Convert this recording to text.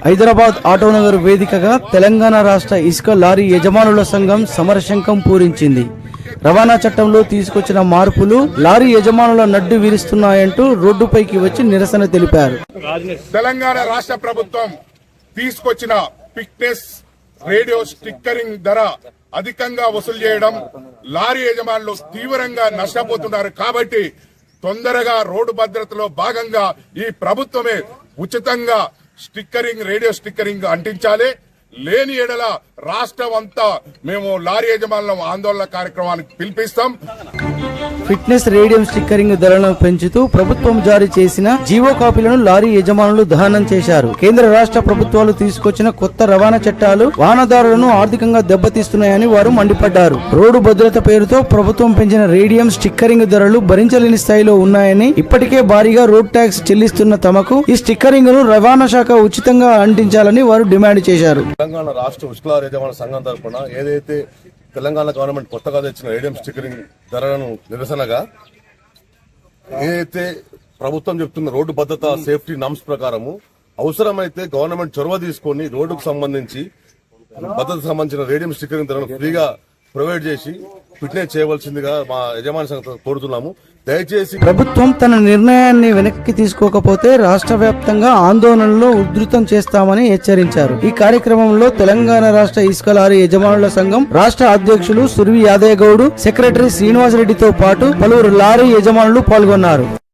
హైదరాబాద్ ఆటోనగర్ వేదికగా తెలంగాణ రాష్ట్ర ఇసుక లారీ యజమానుల సంఘం సమరశంఖం పూరించింది. రవాణా చట్టంలో తీసుకొచ్చిన మార్పులు లారీ యజమానుల నడ్డు విరుస్తున్నాయంటూ రోడ్డుపైకి వచ్చి నిరసన తెలిపారు. తెలంగాణ రాష్ట్ర ప్రభుత్వం తీసుకొచ్చిన ఫిట్నెస్ రేడియో స్టిక్కరింగ్ ధర అధికంగా వసూలు చేయడం లారీ యజమానులు తీవ్రంగా నష్టపోతున్నారు. కాబట్టి తొందరగా రోడ్డు భద్రతలో భాగంగా ఈ ప్రభుత్వమే ఉచితంగా రేడియో స్టిక్కరింగ్ అంటించాలి. లేని ఎడల రాష్ట్రం అంతా మేము లారీ యజమానుల ఆందోళన కార్యక్రమానికి పిలిపిస్తాం. ఫిట్నెస్ రేడియో స్టిక్కరింగ్ ధరలను పెంచుతూ ప్రభుత్వం జారీ చేసిన జీవో కాపీలను లారీ యజమానులు దహనం చేశారు. కేంద్ర రాష్ట్ర ప్రభుత్వాలు తీసుకొచ్చిన కొత్త రవాణా చట్టాలు వాహనదారులను ఆర్థికంగా దెబ్బతీస్తున్నాయని వారు మండిపడ్డారు. రోడ్డు భద్రత పేరుతో ప్రభుత్వం పెంచిన రేడియం స్టిక్కరింగ్ ధరలు భరించలేని స్థాయిలో ఉన్నాయని, ఇప్పటికే భారీగా రోడ్ ట్యాక్స్ చెల్లిస్తున్న తమకు ఈ స్టిక్కరింగ్ ను రవాణా శాఖ ఉచితంగా అంటించాలని వారు డిమాండ్ చేశారు. తెలంగాణ రాష్ట్ర ఇసుక లారీ యజమానుల సంఘం తరఫున ఏదైతే తెలంగాణ గవర్నమెంట్ కొత్తగా తెచ్చిన రేడియం స్టిక్కరింగ్ ధరలను నిరసనగా ఏదైతే ప్రభుత్వం చెప్తున్న రోడ్డు భద్రత సేఫ్టీ నామ్స్ ప్రకారము అవసరమైతే గవర్నమెంట్ చొరవ తీసుకొని రోడ్డుకు సంబంధించి భద్రతకు సంబంధించిన రేడియం స్టిక్కరింగ్ ధరను ఫ్రీగా ప్రొవైడ్ చేసి ఫిట్నెస్ చేయవలసిందిగా మా యజమాని సంఘం కోరుతున్నాము. దయచేసి ప్రభుత్వం తన నిర్ణయాన్ని వెనక్కి తీసుకోకపోతే రాష్ట్ర వ్యాప్తంగా ఆందోళనలు ఉధృతం చేస్తామని హెచ్చరించారు. ఈ కార్యక్రమంలో తెలంగాణ రాష్ట్ర ఇసుక లారీ యజమానుల సంఘం రాష్ట్ర అధ్యక్షులు సుర్వి యాదయ్య గౌడ్, సెక్రటరీ శ్రీనివాసరెడ్డితో పాటు పలువురు లారీ యజమానులు పాల్గొన్నారు.